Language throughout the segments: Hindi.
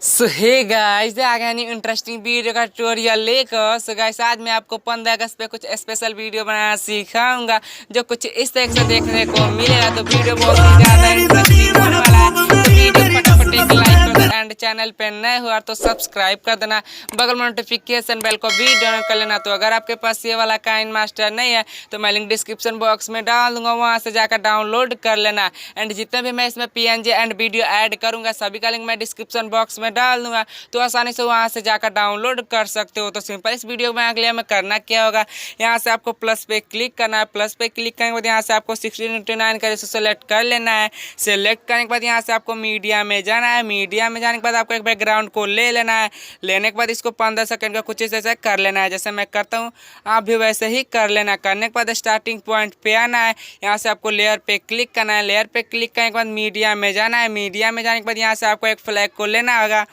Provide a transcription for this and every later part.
सो हे गाइस आ गया नहीं इंटरेस्टिंग वीडियो का ट्यूटोरियल लेकर। सो गाइस आज मैं आपको 15 अगस्त पे कुछ स्पेशल वीडियो बनाना सिखाऊंगा जो कुछ इस तरह से देखने को मिलेगा। तो वीडियो बहुत ही ज़्यादा इंटरेस्टिंग होने वाला है। तो वीडियो को फटाफट एक लाइक कर दो एंड चैनल पे नए हुआ तो सब्सक्राइब कर देना, बगल में नोटिफिकेशन बेल को भी डाउन कर लेना। तो अगर आपके पास ये वाला काइन मास्टर नहीं है तो मैं लिंक डिस्क्रिप्शन बॉक्स में डाल दूंगा, वहाँ से जाकर डाउनलोड कर लेना। एंड जितने भी मैं इसमें PNG एंड वीडियो ऐड करूँगा सभी का लिंक मैं डिस्क्रिप्शन बॉक्स में डाल दूंगा, तो आसानी से वहां से जाकर डाउनलोड कर सकते हो। तो सिंपल इस वीडियो में अगले में करना क्या होगा, यहाँ से आपको प्लस पे क्लिक करना है। प्लस पे क्लिक करने के बाद यहाँ से आपको 16:9 का रेशो सेलेक्ट कर लेना है। सेलेक्ट करने के बाद यहाँ से आपको मीडिया में जाना है। मीडिया में जाने के बाद आपको एक बैकग्राउंड को ले लेना है। लेने के बाद इसको 15 सेकंड का कुछ इस ऐसा कर लेना है, जैसे मैं करता हूँ आप भी वैसे ही कर लेना। करने के बाद स्टार्टिंग पॉइंट पे आना है। यहाँ से आपको लेयर पे क्लिक करना है। लेयर पे क्लिक करने के बाद मीडिया में जाना है। मीडिया में जाने के बाद यहाँ से आपको एक फ्लैग को लेना होगा।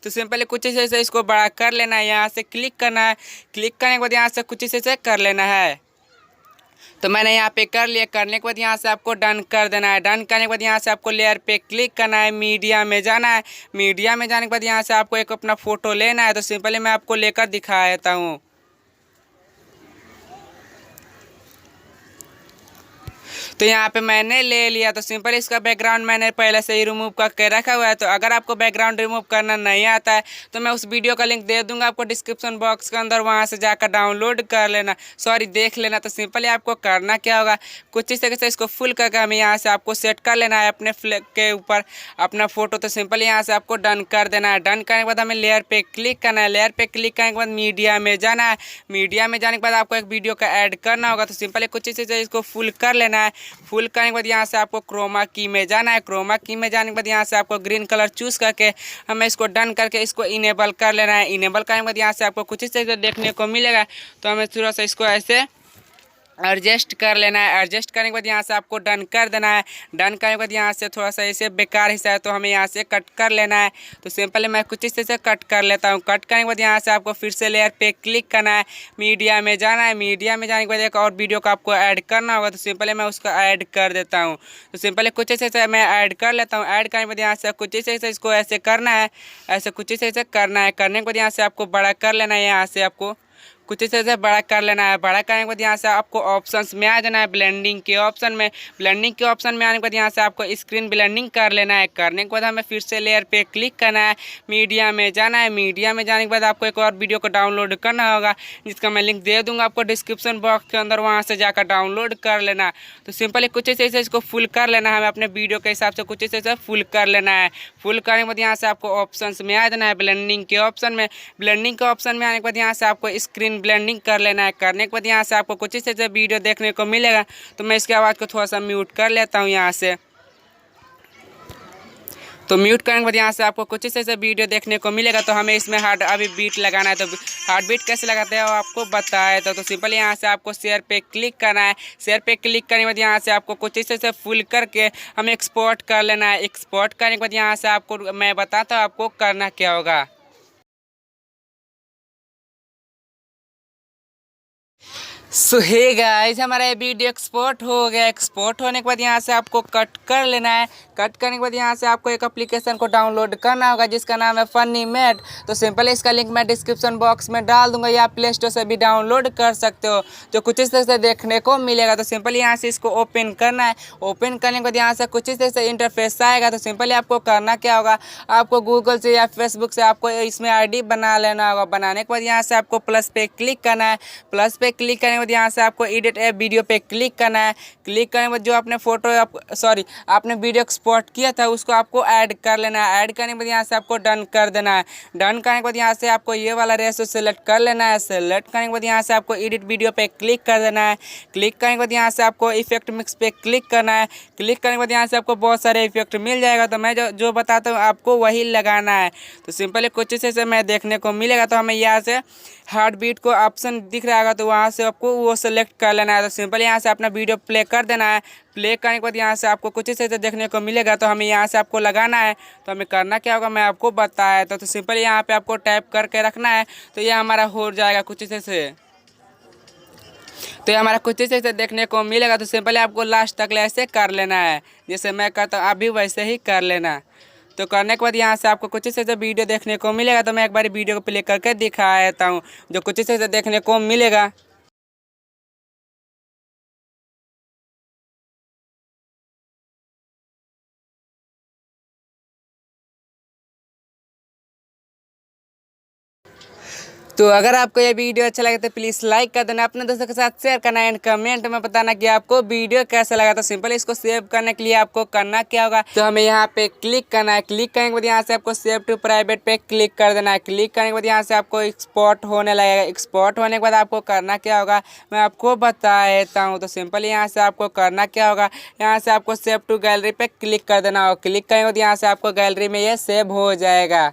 तो सिंपली कुछ इस ऐसे इसको बड़ा कर लेना है। यहाँ से क्लिक करना है। क्लिक करने के बाद यहाँ से कुछ इस ऐसे कर लेना है। तो मैंने यहाँ पे कर लिया। करने के बाद यहाँ से आपको डन कर देना है। डन करने के बाद यहाँ से आपको लेयर पे क्लिक करना है। मीडिया में जाना है। मीडिया में जाने के बाद यहाँ से आपको एक अपना फ़ोटो लेना है। तो सिंपली मैं आपको लेकर दिखा देता हूँ। तो यहाँ पे मैंने ले लिया। तो सिंपल इसका बैकग्राउंड मैंने पहले से ही रिमूव करके रखा हुआ है। तो अगर आपको बैकग्राउंड रिमूव करना नहीं आता है तो मैं उस वीडियो का लिंक दे दूंगा आपको डिस्क्रिप्शन बॉक्स के अंदर, वहाँ से जाकर डाउनलोड कर लेना, सॉरी देख लेना। तो सिंपली आपको करना क्या होगा, कुछ इस तरीके से इसको फुल करके हमें यहाँ से आपको सेट कर लेना है अपने फ्लैग के ऊपर अपना फोटो। तो सिंपली यहाँ से आपको डन कर देना है। डन करने के बाद हमें लेयर पे क्लिक करना है। लेयर पे क्लिक करने के बाद मीडिया में जाना है। मीडिया में जाने के बाद आपको एक वीडियो का ऐड करना होगा। तो सिंपली कुछ इस तरीके से इसको फुल कर लेना है। फुल करने के बाद यहाँ से आपको क्रोमा की में जाना है। क्रोमा की में जाने के बाद यहाँ से आपको ग्रीन कलर चूज करके हमें इसको डन करके इसको इनेबल कर लेना है। इनेबल करने के बाद यहाँ से आपको कुछ इस तरीके से देखने को मिलेगा। तो हमें थोड़ा सा इसको ऐसे एडजस्ट कर लेना है। एडजस्ट करने के बाद यहाँ से आपको डन कर देना है। डन करने के बाद यहाँ से थोड़ा सा ऐसे बेकार हिस्सा है तो हमें यहाँ से कट कर लेना है। तो सिंपली मैं कुछ इस तरह से कट कर लेता हूँ। कट करने के बाद यहाँ से आपको फिर से लेयर पे क्लिक करना है। मीडिया में जाना है। मीडिया में जाने के बाद एक और वीडियो को आपको ऐड करना होगा। तो सिंपली मैं उसको ऐड कर देता हूँ। तो सिंपली कुछ इस तरह से मैं ऐड कर लेता हूँ। ऐड करने के बाद यहाँ से कुछ इस तरह से इसको ऐसे करना है। ऐसे कुछ इस तरह से करना है। करने के बाद यहाँ से आपको बड़ा कर लेना है। यहाँ से आपको कुछ इस तरह से बड़ा कर लेना है। बड़ा करने के बाद यहाँ से आपको ऑप्शंस में आ जाना है, ब्लेंडिंग के ऑप्शन में। ब्लेंडिंग के ऑप्शन में आने के बाद यहाँ से आपको स्क्रीन ब्लेंडिंग कर लेना है। करने के बाद हमें फिर से लेयर पे क्लिक करना है। मीडिया में जाना है। मीडिया में जाने के बाद आपको एक और वीडियो को डाउनलोड करना होगा, जिसका मैं लिंक दे दूँगा आपको डिस्क्रिप्शन बॉक्स के अंदर, वहाँ से जाकर डाउनलोड कर लेना। तो सिंपली कुछ इस तरह से इसको फुल कर लेना है। हमें अपने वीडियो के हिसाब से कुछ इस तरह से फुल कर लेना है। फुल करने के बाद यहाँ से आपको ऑप्शंस में आ जाना है, ब्लेंडिंग के ऑप्शन में। ब्लेंडिंग के ऑप्शन में आने के बाद यहाँ से आपको स्क्रीन ब्लेंडिंग कर लेना है। करने के बाद यहाँ से आपको कुछ इस तरह से वीडियो देखने को मिलेगा। तो मैं इसकी आवाज़ को थोड़ा सा म्यूट कर लेता हूँ यहाँ से। तो म्यूट करने के बाद यहाँ से आपको कुछ इस तरह से वीडियो देखने को मिलेगा। तो हमें इसमें हार्ट अभी बीट लगाना है। तो हार्ट बीट कैसे लगाते हैं वो आपको बताया। तो सिंपल यहाँ से आपको शेयर पे क्लिक करना है। शेयर पे क्लिक करने के बाद यहाँ से आपको कुछ इस तरह से फुल करके हमें एक्सपोर्ट कर लेना है। एक्सपोर्ट करने के बाद यहाँ से आपको मैं बताता हूँ आपको करना क्या होगा। सो हे गाइस हमारा ये वीडियो एक्सपोर्ट हो गया। एक्सपोर्ट होने के बाद यहाँ से आपको कट कर लेना है। कट करने के बाद यहाँ से आपको एक एप्लीकेशन को डाउनलोड करना होगा, जिसका नाम है फनीमेट। तो सिंपल इसका लिंक मैं डिस्क्रिप्शन बॉक्स में डाल दूंगा, या आप प्ले स्टोर से भी डाउनलोड कर सकते हो, जो कुछ इस तरह से देखने को मिलेगा। तो सिंपली यहाँ से इसको ओपन करना है। ओपन करने के बाद यहाँ से कुछ इस तरह से इंटरफेस आएगा। तो सिंपली आपको करना क्या होगा, आपको गूगल से या फेसबुक से आपको इसमें ID बना लेना होगा। बनाने के बाद यहाँ से आपको प्लस पे क्लिक करना है। प्लस पे क्लिक करने के बाद यहाँ से आपको एडिट ए वीडियो पे क्लिक करना है। क्लिक करने के बाद जो आपने फोटो आपने वीडियो एक्सपोर्ट किया था उसको आपको ऐड कर लेना है। ऐड करने के बाद यहाँ से आपको डन कर देना है। डन करने के बाद यहाँ से आपको ये वाला रेशो सेलेक्ट कर लेना है। सेलेक्ट करने के बाद यहाँ से आपको एडिट वीडियो पे क्लिक कर देना है। क्लिक करने के बाद यहाँ से आपको इफेक्ट मिक्स पे क्लिक करना है। क्लिक करने के बाद यहाँ से आपको बहुत सारे इफेक्ट मिल जाएगा। तो मैं जो बताता हूँ आपको वही लगाना है। तो सिंपली कुछ इस से मैं देखने को मिलेगा। तो हमें यहाँ से हार्ट बीट को ऑप्शन दिख रहा होगा, तो वहाँ से आपको वो सेलेक्ट कर लेना है। तो सिंपल यहाँ से अपना वीडियो प्ले कर देना है। प्ले करने के बाद यहाँ से आपको कुछ इस तरह से देखने को मिलेगा। तो हमें यहाँ से आपको लगाना है। तो हमें करना क्या होगा मैं आपको बताया। तो सिंपल यहाँ पे आपको टैप करके रखना है। तो ये हमारा हो जाएगा कुछ इस तरह से। तो ये हमारा कुछ इस तरह से देखने को मिलेगा। तो सिंपली आपको लास्ट तक ऐसे कर लेना है, जैसे मैं करता हूँ आप भी वैसे ही कर लेना। तो करने के बाद यहाँ से आपको कुछ इस तरह से वीडियो देखने को मिलेगा। तो मैं एक बार वीडियो को प्ले करके दिखा देता हूँ जो कुछ इस तरह से देखने को मिलेगा। तो अगर आपको ये वीडियो अच्छा लगे तो प्लीज़ लाइक कर देना, अपने दोस्तों के साथ शेयर करना एंड कमेंट में बताना कि आपको वीडियो कैसा लगा। तो सिंपल इसको सेव करने के लिए आपको करना क्या होगा, तो हमें यहाँ पे क्लिक करना है। क्लिक करने के बाद यहाँ से आपको सेव टू प्राइवेट पे क्लिक कर देना है। क्लिक करने के बाद यहाँ से आपको एक्सपोर्ट होने लगेगा। एक्सपोर्ट होने के बाद आपको करना क्या होगा मैं आपको बता देता हूँ। तो सिंपल यहाँ से आपको करना क्या होगा, यहाँ से आपको सेव टू गैलरी पे क्लिक कर देना होगा। क्लिक करने के बाद यहाँ से आपको गैलरी में ये सेव हो जाएगा।